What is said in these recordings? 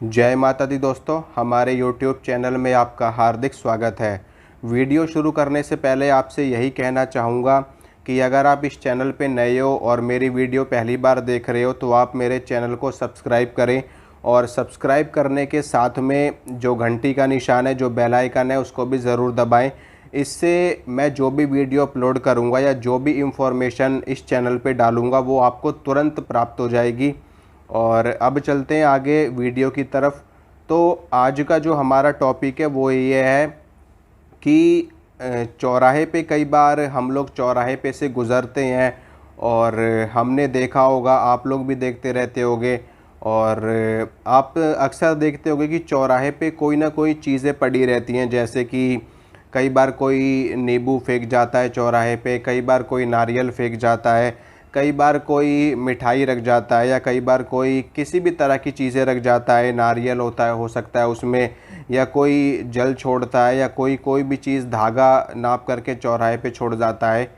जय माता दी दोस्तों, हमारे YouTube चैनल में आपका हार्दिक स्वागत है। वीडियो शुरू करने से पहले आपसे यही कहना चाहूँगा कि अगर आप इस चैनल पे नए हो और मेरी वीडियो पहली बार देख रहे हो तो आप मेरे चैनल को सब्सक्राइब करें और सब्सक्राइब करने के साथ में जो घंटी का निशान है, जो बेल आइकन है, उसको भी ज़रूर दबाएं। इससे मैं जो भी वीडियो अपलोड करूँगा या जो भी इंफॉर्मेशन इस चैनल पे डालूँगा वो आपको तुरंत प्राप्त हो जाएगी। और अब चलते हैं आगे वीडियो की तरफ। तो आज का जो हमारा टॉपिक है वो ये है कि चौराहे पे कई बार हम लोग चौराहे पे से गुज़रते हैं और हमने देखा होगा, आप लोग भी देखते रहते होगे और आप अक्सर देखते होगे कि चौराहे पे कोई ना कोई चीज़ें पड़ी रहती हैं। जैसे कि कई बार कोई नींबू फेंक जाता है चौराहे पे, कई बार कोई नारियल फेंक जाता है, कई बार कोई मिठाई रख जाता है, या कई बार कोई किसी भी तरह की चीज़ें रख जाता है। नारियल होता है, हो सकता है उसमें, या कोई जल छोड़ता है, या कोई भी चीज़ धागा नाप करके चौराहे पे छोड़ जाता है।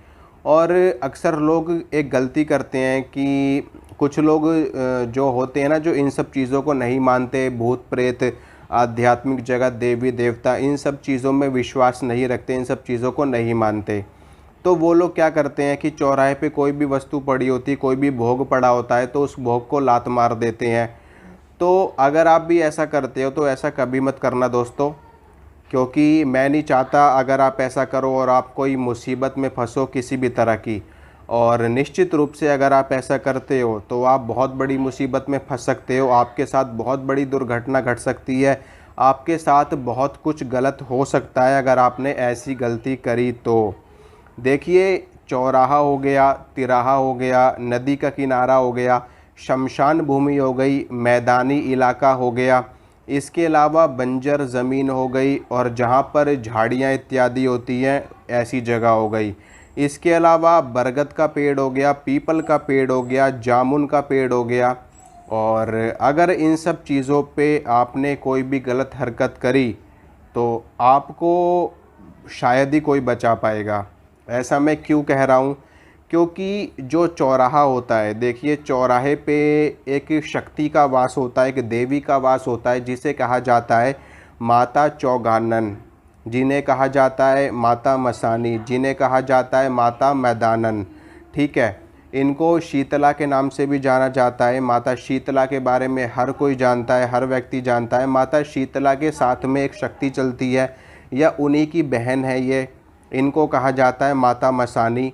और अक्सर लोग एक गलती करते हैं कि कुछ लोग जो होते हैं ना, जो इन सब चीज़ों को नहीं मानते, भूत प्रेत, आध्यात्मिक जगत, देवी देवता, इन सब चीज़ों में विश्वास नहीं रखते, इन सब चीज़ों को नहीं मानते। तो वो लोग क्या करते हैं कि चौराहे पे कोई भी वस्तु पड़ी होती है, कोई भी भोग पड़ा होता है, तो उस भोग को लात मार देते हैं। तो अगर आप भी ऐसा करते हो तो ऐसा कभी मत करना दोस्तों, क्योंकि मैं नहीं चाहता अगर आप ऐसा करो और आप कोई मुसीबत में फंसो किसी भी तरह की। और निश्चित रूप से अगर आप ऐसा करते हो तो आप बहुत बड़ी मुसीबत में फंस सकते हो, आपके साथ बहुत बड़ी दुर्घटना घट सकती है, आपके साथ बहुत कुछ गलत हो सकता है अगर आपने ऐसी गलती करी तो। देखिए, चौराहा हो गया, तिराहा हो गया, नदी का किनारा हो गया, शमशान भूमि हो गई, मैदानी इलाका हो गया, इसके अलावा बंजर ज़मीन हो गई, और जहाँ पर झाड़ियाँ इत्यादि होती हैं ऐसी जगह हो गई। इसके अलावा बरगद का पेड़ हो गया, पीपल का पेड़ हो गया, जामुन का पेड़ हो गया। और अगर इन सब चीज़ों पे आपने कोई भी गलत हरकत करी तो आपको शायद ही कोई बचा पाएगा। ऐसा मैं क्यों कह रहा हूँ? क्योंकि जो चौराहा होता है, देखिए चौराहे पे एक शक्ति का वास होता है, एक देवी का वास होता है, जिसे कहा जाता है माता चौगानन, जिन्हें कहा जाता है माता मसानी, जिन्हें कहा जाता है माता मैदानन। ठीक है, इनको शीतला के नाम से भी जाना जाता है। माता शीतला के बारे में हर कोई जानता है, हर व्यक्ति जानता है। माता शीतला के साथ में एक शक्ति चलती है, या उन्हीं की बहन है ये, इनको कहा जाता है माता मसानी।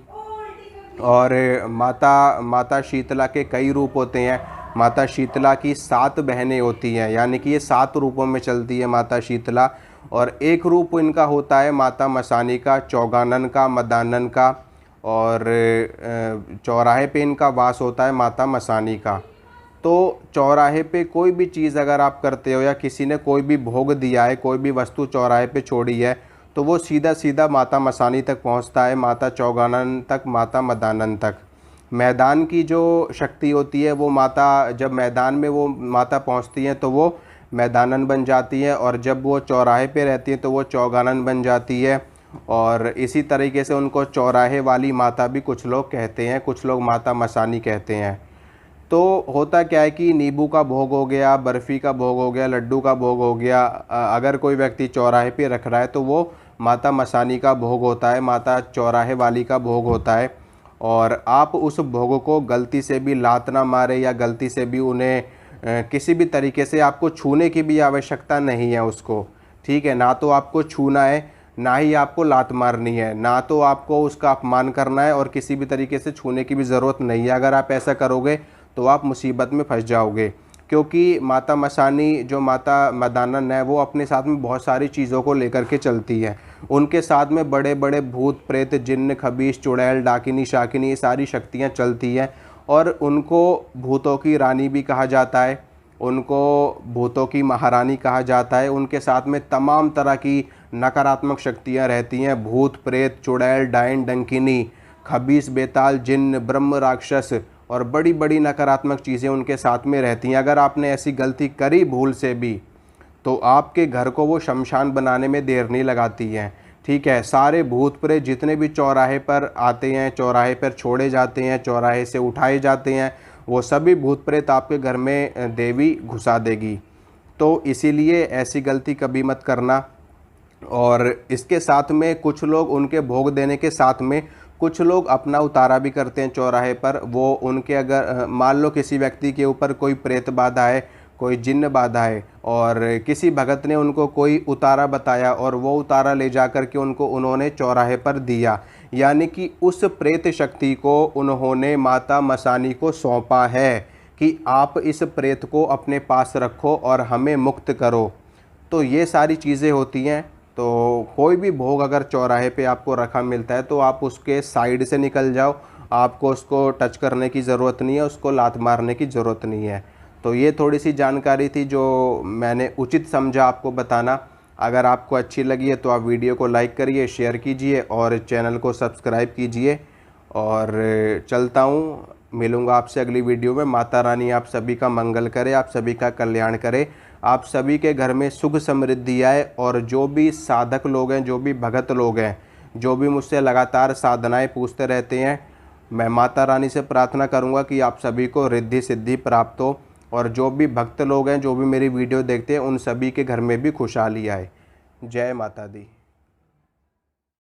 और माता शीतला के कई रूप होते हैं। माता शीतला की 7 बहनें होती हैं, यानी कि ये 7 रूपों में चलती है माता शीतला। और एक रूप इनका होता है माता मसानी का, चौगानन का, मदानन का। और चौराहे पे इनका वास होता है माता मसानी का। तो चौराहे पे कोई भी चीज़ अगर आप करते हो, या किसी ने कोई भी भोग दिया है, कोई भी वस्तु चौराहे पे छोड़ी है, तो वो सीधा सीधा माता मसानी तक पहुंचता है, माता चौगानन तक, माता मदानन तक। मैदान की जो शक्ति होती है वो माता, जब मैदान में वो माता पहुंचती हैं तो वो मैदानन बन जाती है, और जब वो चौराहे पे रहती हैं तो वो चौगानन बन जाती है। और इसी तरीके से उनको चौराहे वाली माता भी कुछ लोग कहते हैं, कुछ लोग माता मसानी कहते हैं। तो होता क्या है कि नींबू का भोग हो गया, बर्फ़ी का भोग हो गया, लड्डू का भोग हो गया, अगर कोई व्यक्ति चौराहे पे रख रहा है तो वो माता मसानी का भोग होता है, माता चौराहे वाली का भोग होता है। और आप उस भोग को गलती से भी लात ना मारे, या गलती से भी उन्हें किसी भी तरीके से आपको छूने की भी आवश्यकता नहीं है उसको। ठीक है, ना तो आपको छूना है, ना ही आपको लात मारनी है, ना तो आपको उसका अपमान करना है, और किसी भी तरीके से छूने की भी ज़रूरत नहीं है। अगर आप ऐसा करोगे तो आप मुसीबत में फंस जाओगे, क्योंकि माता मसानी, जो माता मदानन है, वो अपने साथ में बहुत सारी चीज़ों को लेकर के चलती है। उनके साथ में बड़े बड़े भूत प्रेत, जिन्न, खबीस, चुड़ैल, डाकिनी, शाकिनी, ये सारी शक्तियाँ चलती हैं। और उनको भूतों की रानी भी कहा जाता है, उनको भूतों की महारानी कहा जाता है। उनके साथ में तमाम तरह की नकारात्मक शक्तियाँ रहती हैं, भूत प्रेत, चुड़ैल, डायन, डंकिनी, खबीस, बेताल, जिन्न, ब्रह्म, राक्षस, और बड़ी बड़ी नकारात्मक चीज़ें उनके साथ में रहती हैं। अगर आपने ऐसी गलती करी भूल से भी, तो आपके घर को वो शमशान बनाने में देर नहीं लगाती हैं। ठीक है, सारे भूत प्रेत जितने भी चौराहे पर आते हैं, चौराहे पर छोड़े जाते हैं, चौराहे से उठाए जाते हैं, वो सभी भूत प्रेत आपके घर में देवी घुसा देगी। तो इसीलिए ऐसी गलती कभी मत करना। और इसके साथ में कुछ लोग उनके भोग देने के साथ में कुछ लोग अपना उतारा भी करते हैं चौराहे पर। वो उनके अगर मान लो किसी व्यक्ति के ऊपर कोई प्रेत बाधा है, कोई जिन्न बाधा है, और किसी भगत ने उनको कोई उतारा बताया और वो उतारा ले जा कर के उन्होंने चौराहे पर दिया, यानी कि उस प्रेत शक्ति को उन्होंने माता मसानी को सौंपा है कि आप इस प्रेत को अपने पास रखो और हमें मुक्त करो। तो ये सारी चीज़ें होती हैं। तो कोई भी भोग अगर चौराहे पे आपको रखा मिलता है तो आप उसके साइड से निकल जाओ, आपको उसको टच करने की ज़रूरत नहीं है, उसको लात मारने की ज़रूरत नहीं है। तो ये थोड़ी सी जानकारी थी जो मैंने उचित समझा आपको बताना। अगर आपको अच्छी लगी है तो आप वीडियो को लाइक करिए, शेयर कीजिए और चैनल को सब्सक्राइब कीजिए। और चलता हूँ, मिलूँगा आपसे अगली वीडियो में। माता रानी आप सभी का मंगल करे, आप सभी का कल्याण करे, आप सभी के घर में सुख समृद्धि आए। और जो भी साधक लोग हैं, जो भी भगत लोग हैं, जो भी मुझसे लगातार साधनाएं पूछते रहते हैं, मैं माता रानी से प्रार्थना करूंगा कि आप सभी को रिद्धि सिद्धि प्राप्त हो। और जो भी भक्त लोग हैं, जो भी मेरी वीडियो देखते हैं, उन सभी के घर में भी खुशहाली आए। जय माता दी।